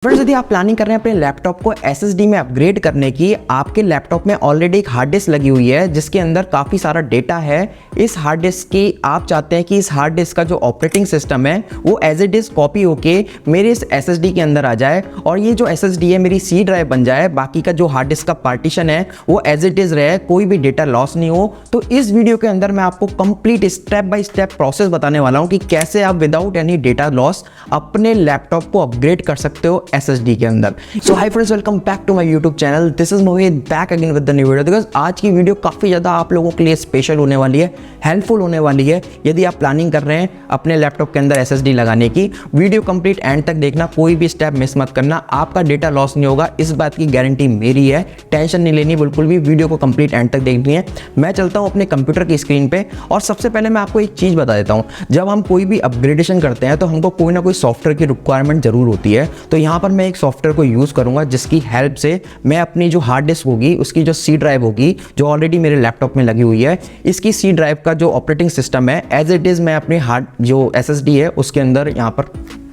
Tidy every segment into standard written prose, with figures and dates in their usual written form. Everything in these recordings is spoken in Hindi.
फ्रेंड्स, यदि आप प्लानिंग कर रहे हैं अपने लैपटॉप को एसएसडी में अपग्रेड करने की, आपके लैपटॉप में ऑलरेडी एक हार्ड डिस्क लगी हुई है जिसके अंदर काफ़ी सारा डेटा है। इस हार्ड डिस्क की आप चाहते हैं कि इस हार्ड डिस्क का जो ऑपरेटिंग सिस्टम है वो एज इट इज़ कॉपी होके मेरे इस एसएसडी के अंदर आ जाए और ये जो एसएसडी है मेरी सी ड्राइव बन जाए। बाकी का जो हार्ड डिस्क का पार्टीशन है वो एज इट इज़ रहे, कोई भी डेटा लॉस नहीं हो। तो इस वीडियो के अंदर मैं आपको complete step by step process बताने वाला हूँ कि कैसे आप विदाउट एनी डेटा लॉस अपने लैपटॉप को अपग्रेड कर सकते हो एसएसडी के अंदर। So hi friends, welcome back to my YouTube channel. This is Mohit back again with the new video. Because आज की वीडियो काफ़ी ज़्यादा आप लोगों के लिए स्पेशल होने वाली है, हेल्पफुल होने वाली है। यदि आप प्लानिंग कर रहे हैं अपने लैपटॉप के अंदर एसएसडी लगाने की, वीडियो कंप्लीट एंड तक देखना, कोई भी स्टेप मिस मत करना, आपका डेटा लॉस नहीं होगा, इस बात की गारंटी मेरी है। टेंशन नहीं लेनी बिल्कुल भी, वीडियो को कंप्लीट एंड तक देखनी है। मैं चलता हूँ अपने कंप्यूटर की स्क्रीन पे और सबसे पहले मैं आपको एक चीज़ बता देता हूँ। जब हम कोई भी अपग्रेडेशन करते हैं तो हमको कोई ना कोई सॉफ्टवेयर की रिक्वायरमेंट जरूर होती है। तो यहाँ पर मैं एक सॉफ्टवेयर को यूज़ करूँगा जिसकी हेल्प से मैं अपनी जो हार्ड डिस्क होगी, उसकी जो सी ड्राइव होगी जो ऑलरेडी मेरे लैपटॉप में लगी हुई है, इसकी सी ड्राइव का जो ऑपरेटिंग सिस्टम है एज इट इज़ मैं अपनी हार्ड जो एसएसडी है उसके अंदर यहाँ पर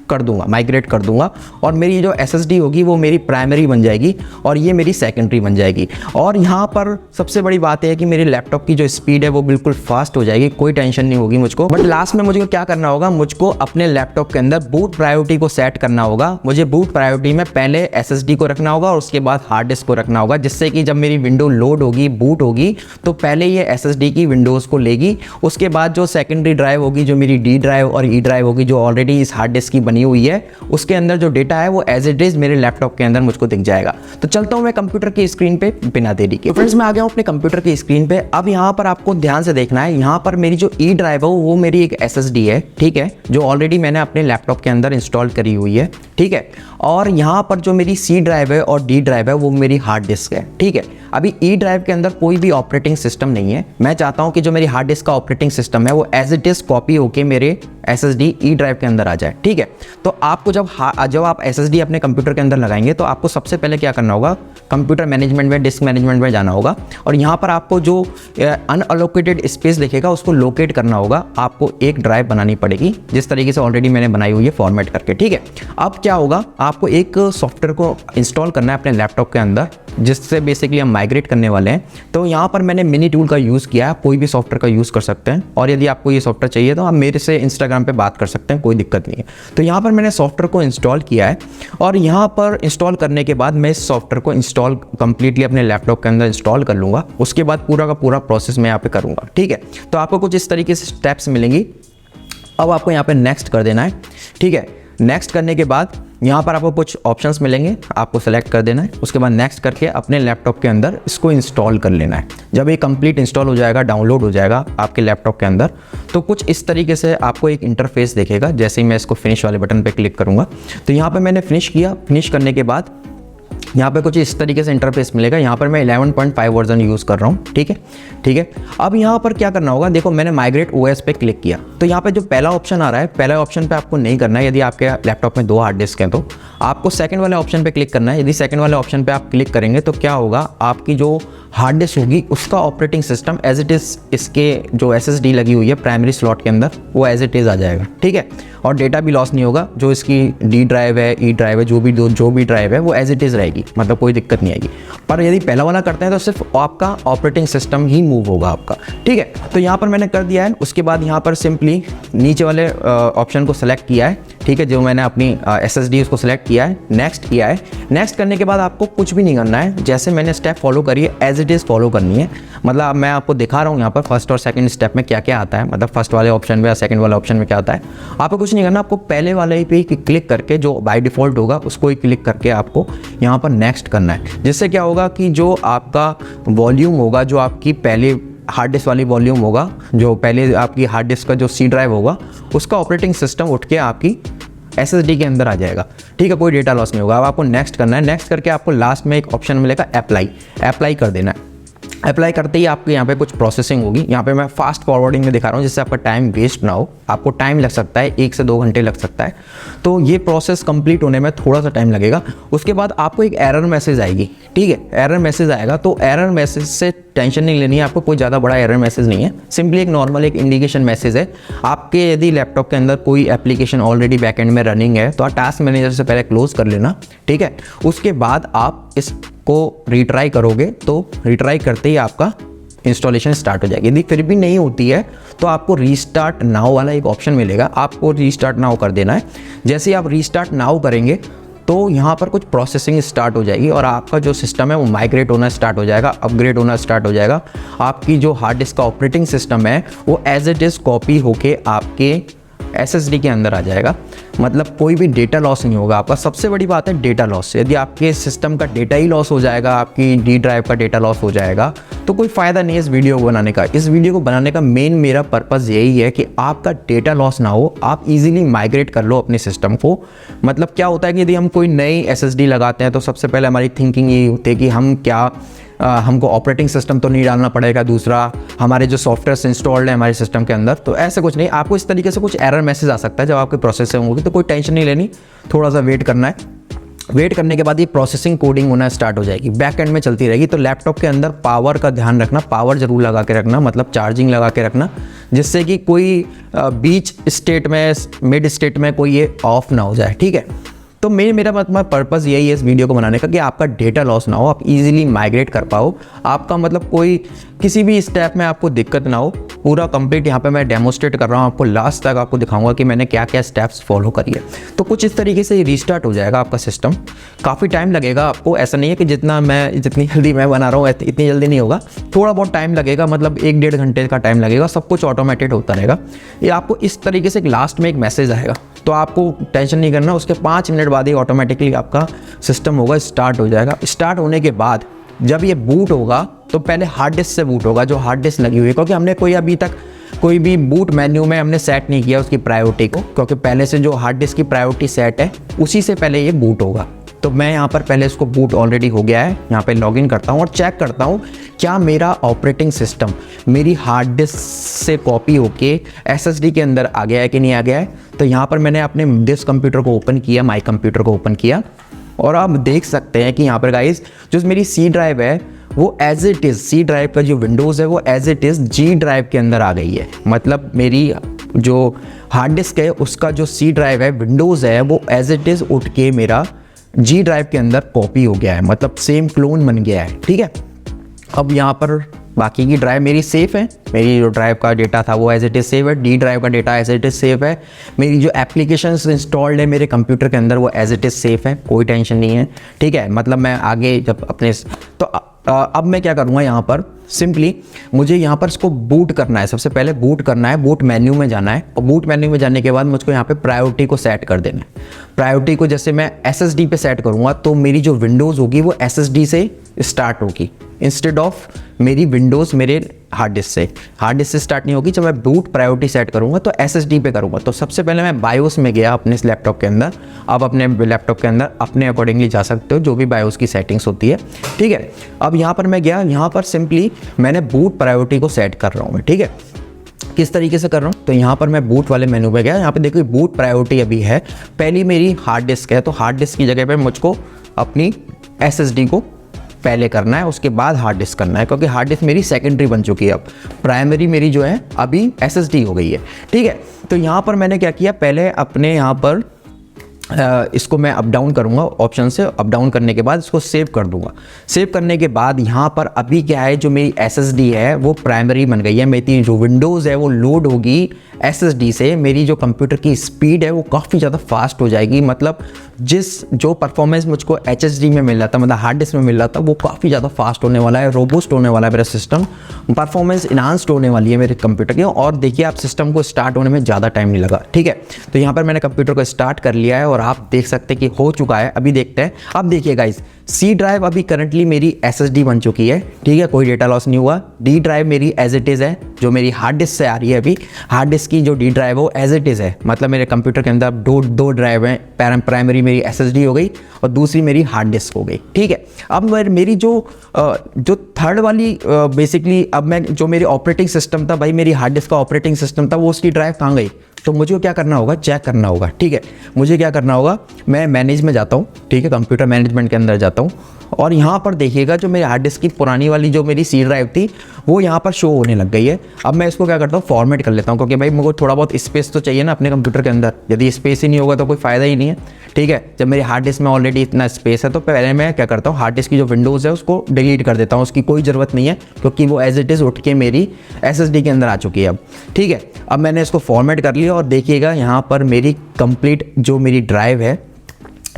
कर दूंगा, माइग्रेट कर दूंगा और मेरी जो एसएसडी होगी वो मेरी प्राइमरी बन जाएगी और ये मेरी सेकेंडरी बन जाएगी। और यहाँ पर सबसे बड़ी बात है कि मेरे लैपटॉप की जो स्पीड है वो बिल्कुल फास्ट हो जाएगी, कोई टेंशन नहीं होगी मुझको। बट लास्ट में मुझे क्या करना होगा, मुझको अपने लैपटॉप के अंदर बूट प्रायोरिटी को सेट करना होगा। मुझे बूट प्रायोरिटी में पहले एसएसडी को रखना होगा और उसके बाद हार्ड डिस्क को रखना होगा, जिससे कि जब मेरी विंडो लोड होगी, बूट होगी, तो पहले ये एसएसडी की विंडोज़ को लेगी। उसके बाद जो सेकेंडरी ड्राइव होगी, जो मेरी डी ड्राइव और ई ड्राइव होगी, जो ऑलरेडी इस हार्ड डिस्क की बनी हुई है, उसके अंदर जो डेटा है वो एज इट इज मेरे लैपटॉप के अंदर मुझको दिख जाएगा। तो चलता हूं मैं कंप्यूटर की स्क्रीन पे बिना देरी के। फ्रेंड्स, मैं आ गया हूं अपने कंप्यूटर की स्क्रीन पे। अब यहां पर आपको ध्यान से देखना है, यहां पर मेरी जो ई ड्राइव है वो मेरी एक एसएसडी है, ठीक है, जो ऑलरेडी मैंने अपने लैपटॉप के अंदर इंस्टॉल करी हुई है, ठीक है। और यहां पर जो मेरी सी ड्राइव है और डी ड्राइव है वो मेरी हार्ड डिस्क है, ठीक है। अभी ई ड्राइव के अंदर कोई भी ऑपरेटिंग सिस्टम नहीं है। मैं चाहता हूं कि जो मेरी हार्ड डिस्क का ऑपरेटिंग सिस्टम है वो एज इट इज कॉपी होके मेरे एसएसडी ई ड्राइव के अंदर आ जाए, ठीक है। तो आपको जब आप एसएसडी अपने कंप्यूटर के अंदर लगाएंगे तो आपको सबसे पहले क्या करना होगा, कंप्यूटर मैनेजमेंट में, डिस्क मैनेजमेंट में जाना होगा और यहाँ पर आपको जो अनअलोकेटेड स्पेस दिखेगा उसको लोकेट करना होगा। आपको एक ड्राइव बनानी पड़ेगी जिस तरीके से ऑलरेडी मैंने बनाई हुई है फॉर्मेट करके, ठीक है। अब क्या होगा, आपको एक सॉफ्टवेयर को इंस्टॉल करना है अपने लैपटॉप के अंदर जिससे बेसिकली हम माइग्रेट करने वाले हैं। तो यहाँ पर मैंने मिनी टूल का यूज़ किया है, कोई भी सॉफ्टवेयर का यूज़ कर सकते हैं। और यदि आपको ये सॉफ्टवेयर चाहिए तो आप मेरे से इंस्टाग्राम पे बात कर सकते हैं, कोई दिक्कत नहीं है। तो यहाँ पर मैंने सॉफ्टवेयर को इंस्टॉल किया है और यहाँ पर इंस्टॉल करने के बाद मैं इस सॉफ्टवेयर को इंस्टॉल कंप्लीटली अपने लैपटॉप के अंदर इंस्टॉल कर लूँगा। उसके बाद पूरा का पूरा प्रोसेस मैं यहाँ पे करूँगा, ठीक है। तो आपको कुछ इस तरीके से स्टेप्स मिलेंगी। अब आपको यहाँ पे नेक्स्ट कर देना है, ठीक है। नेक्स्ट करने के बाद यहाँ पर आपको कुछ ऑप्शंस मिलेंगे, आपको सेलेक्ट कर देना है। उसके बाद नेक्स्ट करके अपने लैपटॉप के अंदर इसको इंस्टॉल कर लेना है। जब ये कंप्लीट इंस्टॉल हो जाएगा, डाउनलोड हो जाएगा आपके लैपटॉप के अंदर, तो कुछ इस तरीके से आपको एक इंटरफेस देखेगा। जैसे ही मैं इसको फिनिश वाले बटन पे क्लिक करूँगा तो यहाँ पर मैंने फिनिश किया। फिनिश करने के बाद यहाँ पे कुछ इस तरीके से इंटरफेस मिलेगा। यहाँ पर मैं 11.5 वर्जन यूज़ कर रहा हूँ, ठीक है, ठीक है। अब यहाँ पर क्या करना होगा, देखो मैंने माइग्रेट ओएस पे क्लिक किया तो यहाँ पे जो पहला ऑप्शन आ रहा है, पहला ऑप्शन पे आपको नहीं करना है। यदि आपके लैपटॉप में 2 हार्ड डिस्क हैं तो आपको सेकंड वाले ऑप्शन पे क्लिक करना है। यदि सेकंड वाले ऑप्शन पे आप क्लिक करेंगे तो क्या होगा, आपकी जो हार्ड डिस्क होगी उसका operating system as it is इसके जो एसएसडी लगी हुई है प्राइमरी स्लॉट के अंदर वो एज इट इज़ आ जाएगा, ठीक है। और डेटा भी लॉस नहीं होगा। जो इसकी डी ड्राइव है, ई ड्राइव है, जो भी ड्राइव है वो एज इट इज़ रहेगी, मतलब कोई दिक्कत नहीं आएगी। पर यदि पहला वाला करते हैं तो सिर्फ आपका ऑपरेटिंग सिस्टम ही मूव होगा आपका, ठीक है। तो यहाँ पर मैंने कर दिया है। उसके बाद यहाँ पर सिंपली नीचे वाले ऑप्शन को सेलेक्ट किया है, ठीक है, जो मैंने अपनी एसएसडी उसको सेलेक्ट किया है, नेक्स्ट किया है। नेक्स्ट करने के बाद आपको कुछ भी नहीं करना है, जैसे मैंने स्टेप फॉलो करी है एज इट इज़ फॉलो करनी है। मतलब मैं आपको दिखा रहा हूँ यहाँ पर फर्स्ट और सेकंड स्टेप में क्या क्या आता है, मतलब फर्स्ट वाले ऑप्शन में या सेकंड वाले ऑप्शन में क्या आता है। आपको कुछ नहीं करना, आपको पहले वाले पे ही क्लिक करके, जो बाय डिफ़ॉल्ट होगा उसको ही क्लिक करके आपको यहाँ पर नेक्स्ट करना है। जिससे क्या होगा कि जो आपका वॉल्यूम होगा, जो आपकी पहले हार्ड डिस्क वाली वॉल्यूम होगा, जो पहले आपकी हार्ड डिस्क का जो सी ड्राइव होगा उसका ऑपरेटिंग सिस्टम उठ के आपकी एसएसडी के अंदर आ जाएगा, ठीक है। कोई डेटा लॉस नहीं होगा। अब आपको नेक्स्ट करना है। नेक्स्ट करके आपको लास्ट में एक ऑप्शन मिलेगा अप्लाई कर देना है। अप्लाई करते ही आपके यहाँ पे कुछ प्रोसेसिंग होगी। यहाँ पे मैं फास्ट फॉरवर्डिंग में दिखा रहा हूँ जिससे आपका टाइम वेस्ट ना हो। आपको टाइम लग सकता है 1 से 2 घंटे लग सकता है, तो ये प्रोसेस कंप्लीट होने में थोड़ा सा टाइम लगेगा। उसके बाद आपको एक एरर मैसेज आएगी, ठीक है, एरर मैसेज आएगा। तो एरर मैसेज से टेंशन नहीं लेनी है आपको, कोई ज़्यादा बड़ा एरर मैसेज नहीं है, सिंपली एक नॉर्मल एक इंडिकेशन मैसेज है। आपके यदि लैपटॉप के अंदर कोई एप्लीकेशन ऑलरेडी बैकएंड में रनिंग है तो आप टास्क मैनेजर से पहले क्लोज कर लेना, ठीक है। उसके बाद आप इसको रीट्राई करोगे, तो रीट्राई करते ही आपका इंस्टॉलेशन स्टार्ट हो जाएगी। यदि फिर भी नहीं होती है तो आपको रीस्टार्ट नाउ वाला एक ऑप्शन मिलेगा, आपको रीस्टार्ट नाउ कर देना है। जैसे ही आप रीस्टार्ट नाउ करेंगे तो यहाँ पर कुछ प्रोसेसिंग स्टार्ट हो जाएगी और आपका जो सिस्टम है वो माइग्रेट होना स्टार्ट हो जाएगा, अपग्रेड होना स्टार्ट हो जाएगा। आपकी जो हार्ड डिस्क का ऑपरेटिंग सिस्टम है वो एज इट इज़ कॉपी होके आपके SSD के अंदर आ जाएगा। मतलब कोई भी डेटा लॉस नहीं होगा आपका। सबसे बड़ी बात है डेटा लॉस। यदि आपके सिस्टम का डेटा ही लॉस हो जाएगा, आपकी D ड्राइव का डेटा लॉस हो जाएगा, तो कोई फ़ायदा नहीं है इस वीडियो को बनाने का। इस वीडियो को बनाने का मेन मेरा पर्पज़ यही है कि आपका डेटा लॉस ना हो, आप इजीली माइग्रेट कर लो अपने सिस्टम को। मतलब क्या होता है कि यदि हम कोई नई SSD लगाते हैं तो सबसे पहले हमारी थिंकिंग ये होती है कि हम क्या हमको ऑपरेटिंग सिस्टम तो नहीं डालना पड़ेगा, दूसरा हमारे जो सॉफ्टवेयर्स इंस्टॉल्ड है हमारे सिस्टम के अंदर। तो ऐसा कुछ नहीं, आपको इस तरीके से कुछ एरर मैसेज आ सकता है जब आपके प्रोसेसिंग होगी, तो कोई टेंशन नहीं लेनी, थोड़ा सा वेट करना है। वेट करने के बाद ये प्रोसेसिंग कोडिंग होना स्टार्ट हो जाएगी, बैक एंड में चलती रहेगी। तो लैपटॉप के अंदर पावर का ध्यान रखना, पावर जरूर लगा के रखना, मतलब चार्जिंग लगा के रखना, जिससे कि कोई बीच स्टेट में, मिड स्टेट में कोई ये ऑफ ना हो जाए, ठीक है। तो मेरा मतलब पर्पज़ यही है इस वीडियो को बनाने का कि आपका डेटा लॉस ना हो, आप इजीली माइग्रेट कर पाओ, आपका मतलब कोई किसी भी स्टेप में आपको दिक्कत ना हो। पूरा कंप्लीट यहाँ पे मैं डेमोस्ट्रेट कर रहा हूँ आपको, लास्ट तक आपको दिखाऊंगा कि मैंने क्या क्या स्टेप्स फॉलो करी है। तो कुछ इस तरीके से रीस्टार्ट हो जाएगा आपका सिस्टम। काफ़ी टाइम लगेगा आपको, ऐसा नहीं है कि जितनी जल्दी मैं बना रहा हूँ इतनी जल्दी नहीं होगा, थोड़ा बहुत टाइम लगेगा, मतलब 1-1.5 घंटे का टाइम लगेगा। सब कुछ ऑटोमेटेड होता रहेगा। ये आपको इस तरीके से लास्ट में एक मैसेज आएगा, तो आपको टेंशन नहीं करना, उसके 5 मिनट बाद ही ऑटोमेटिकली आपका सिस्टम होगा स्टार्ट हो जाएगा। स्टार्ट होने के बाद जब ये बूट होगा तो पहले हार्ड डिस्क से बूट होगा, जो हार्ड डिस्क लगी हुई है, क्योंकि हमने अभी तक कोई भी बूट मेन्यू में हमने सेट नहीं किया उसकी प्रायोरिटी को, क्योंकि पहले से जो हार्ड डिस्क की प्रायोरिटी सेट है उसी से पहले ये बूट होगा। तो मैं यहाँ पर पहले इसको बूट ऑलरेडी हो गया है, यहाँ पे लॉगिन करता हूँ और चेक करता हूँ क्या मेरा ऑपरेटिंग सिस्टम मेरी हार्ड डिस्क से कॉपी होके SSD के अंदर आ गया है कि नहीं आ गया है। तो यहाँ पर मैंने अपने दिस कंप्यूटर को ओपन किया, माई कंप्यूटर को ओपन किया, और आप देख सकते हैं कि यहाँ पर गाइस जो मेरी C ड्राइव है वो as it is, C drive का जो विंडोज़ है वो as it is G drive के अंदर आ गई है। मतलब मेरी जो हार्ड डिस्क है उसका जो C ड्राइव है, विंडोज़ है, वो एज इट इज़ उठ के मेरा G ड्राइव के अंदर कॉपी हो गया है, मतलब सेम क्लोन बन गया है, ठीक है। अब यहाँ पर बाकी की ड्राइव मेरी सेफ है, मेरी जो ड्राइव का डेटा था वो एज इट इज़ सेव है, D ड्राइव का data as it is save है, मेरी जो एप्लीकेशंस इंस्टॉल्ड है मेरे कंप्यूटर के अंदर वो एज इट इज़ सेफ है, कोई टेंशन नहीं है, ठीक है। मतलब मैं आगे जब अपने तो अब मैं क्या करूँगा, यहाँ पर सिंपली मुझे यहाँ पर इसको बूट करना है। सबसे पहले बूट करना है, बूट मेन्यू में जाना है, और बूट मेन्यू में जाने के बाद मुझको यहाँ पे प्रायोरिटी को सेट कर देना है। प्रायोरिटी को जैसे मैं SSD पे सेट करूँगा तो मेरी जो विंडोज़ होगी वो SSD से स्टार्ट होगी, इंस्टेड ऑफ मेरी विंडोज़ मेरे हार्ड डिस्क से स्टार्ट नहीं होगी। जब मैं बूट प्रायोरिटी सेट करूँगा तो SSD पे करूँगा। तो सबसे पहले मैं बायोस में गया अपने इस लैपटॉप के अंदर। आप अपने लैपटॉप के अंदर अपने अकॉर्डिंगली जा सकते हो, जो भी बायोस की सेटिंग्स होती है, ठीक है। अब यहाँ पर मैं गया, यहाँ पर सिंपली मैंने बूट प्रायोरिटी को सेट कर रहा हूँ मैं, ठीक है। किस तरीके से कर रहा हूँ, तो यहाँ पर मैं बूट वाले मेनू पे गया, यहाँ पे देखो बूट प्रायोरिटी अभी है, पहली मेरी हार्ड डिस्क है, तो हार्ड डिस्क की जगह पे मुझको अपनी SSD को पहले करना है, उसके बाद हार्ड डिस्क करना है, क्योंकि हार्ड डिस्क मेरी सेकेंडरी बन चुकी है। अब प्राइमरी मेरी जो है अभी SSD हो गई है, ठीक है। तो यहाँ पर मैंने क्या किया, पहले अपने यहाँ पर इसको मैं अप डाउन करूँगा, ऑप्शन से अप डाउन करने के बाद इसको सेव कर दूंगा। सेव करने के बाद यहाँ पर अभी क्या है, जो मेरी SSD है वो प्राइमरी बन गई है, मेरी जो विंडोज़ है वो लोड होगी SSD से। मेरी जो कंप्यूटर की स्पीड है वो काफ़ी ज़्यादा फास्ट हो जाएगी, मतलब जो परफॉर्मेंस मुझको HSD में मिल रहा था, मतलब हार्ड डिस्क में मिल रहा था, वो काफ़ी ज़्यादा फास्ट होने वाला है, रोबस्ट होने वाला है मेरा सिस्टम, परफॉर्मेंस इन्हांस्ड होने वाली है मेरे कंप्यूटर की। और देखिए आप सिस्टम को स्टार्ट होने में ज़्यादा टाइम नहीं लगा, ठीक है। तो यहाँ पर मैंने कंप्यूटर को स्टार्ट कर लिया है और और आप देख सकते हैं कि हो चुका है। अभी देखते हैं। अब देखिए गाइस, सी ड्राइव अभी करंटली मेरी SSD बन चुकी है, ठीक है, कोई डेटा लॉस नहीं हुआ। डी ड्राइव मेरी एज इट इज़ है, जो मेरी हार्ड डिस्क से आ रही है। अभी हार्ड डिस्क की जो डी ड्राइव है वो एज इट इज़ है, मतलब मेरे कंप्यूटर के अंदर दो ड्राइव हैं। प्राइमरी मेरी SSD हो गई और दूसरी मेरी हार्ड डिस्क हो गई, ठीक है। अब मेरी जो थर्ड वाली बेसिकली अब मैं जो मेरी ऑपरेटिंग सिस्टम था भाई, मेरी हार्ड डिस्क का ऑपरेटिंग सिस्टम था, वो उसकी ड्राइव कहाँ गई? तो मुझे क्या करना होगा, चेक करना होगा, ठीक है। मुझे क्या करना होगा, मैं मैनेज में जाता हूँ, ठीक है, कंप्यूटर मैनेजमेंट के अंदर जाता हूँ और यहाँ पर देखिएगा जो मेरी हार्ड डिस्क की पुरानी वाली जो मेरी सी ड्राइव थी वो यहाँ पर शो होने लग गई है। अब मैं इसको क्या करता हूँ, फॉर्मेट कर लेता हूँ, क्योंकि भाई मुझे थोड़ा बहुत स्पेस तो चाहिए ना अपने कंप्यूटर के अंदर। यदि स्पेस ही नहीं होगा तो कोई फ़ायदा ही नहीं है, ठीक है। जब मेरी हार्ड डिस्क में ऑलरेडी इतना स्पेस है तो पहले मैं क्या करता हूँ, हार्ड डिस्क की जो विंडोज़ है उसको डिलीट कर देता हूँ, उसकी कोई ज़रूरत नहीं है, क्योंकि वो एज इट इज़ उठ के मेरी SSD के अंदर आ चुकी है अब, ठीक है। अब मैंने इसको फॉर्मेट कर लिया और देखिएगा यहाँ पर मेरी कंप्लीट जो मेरी ड्राइव है,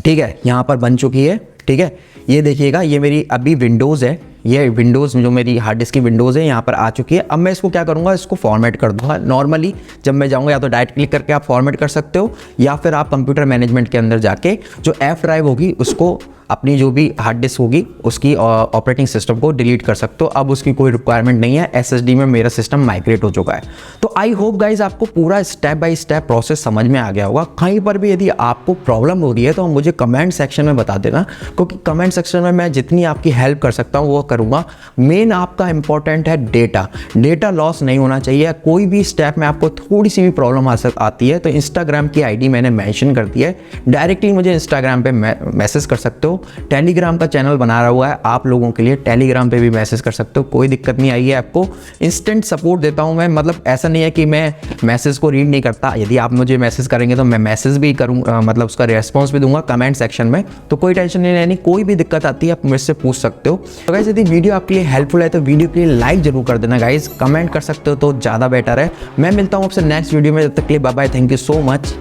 ठीक है, यहाँ पर बन चुकी है, ठीक है। ये देखिएगा, ये मेरी अभी विंडोज़ है, ये विंडोज़ जो मेरी हार्ड डिस्क की विंडोज़ है यहाँ पर आ चुकी है। अब मैं इसको क्या करूँगा, इसको फॉर्मेट कर दूँगा। नॉर्मली जब मैं जाऊँगा या तो डायरेक्ट क्लिक करके आप फॉर्मेट कर सकते हो, या फिर आप कंप्यूटर मैनेजमेंट के अंदर जाके जो F ड्राइव होगी उसको, अपनी जो भी हार्ड डिस्क होगी उसकी ऑपरेटिंग सिस्टम को डिलीट कर सकते हो। अब उसकी कोई रिक्वायरमेंट नहीं है, SSD में मेरा सिस्टम माइग्रेट हो चुका है। तो आई होप गाइज आपको पूरा स्टेप बाय स्टेप प्रोसेस समझ में आ गया होगा। कहीं पर भी यदि आपको प्रॉब्लम हो रही है तो मुझे कमेंट सेक्शन में बता देना, क्योंकि कमेंट सेक्शन में मैं जितनी आपकी हेल्प कर सकता हूँ वो करूँगा। मेन आपका इंपॉर्टेंट है डेटा लॉस नहीं होना चाहिए। कोई भी स्टेप में आपको थोड़ी सी भी प्रॉब्लम आती है तो इंस्टाग्राम की ID मैंने मेंशन कर दी है, डायरेक्टली मुझे इंस्टाग्राम पे मैसेज कर सकते हो। टेलीग्राम का चैनल बना रहा हुआ है आप लोगों के लिए, टेलीग्राम पे भी मैसेज कर सकते हो, कोई दिक्कत नहीं आई है आपको। इंस्टेंट सपोर्ट देता हूं मैं, मतलब ऐसा नहीं है कि मैं मैसेज को रीड नहीं करता। यदि आप मुझे मैसेज करेंगे तो मैं मैसेज भी करूँगा, मतलब उसका रिस्पॉन्स भी दूंगा कमेंट सेक्शन में। तो कोई टेंशन नहीं लेनी, कोई भी दिक्कत आती है आप मुझसे पूछ सकते हो। तो गाइस यदि वीडियो आपके लिए हेल्पफुल है तो वीडियो के लिए लाइक जरूर कर देना गाइस, कमेंट कर सकते हो तो ज़्यादा बेटर है। मैं मिलता हूँ आपसे नेक्स्ट वीडियो में, जब तक के लिए bye bye, thank you so much,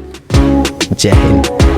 जय हिंद।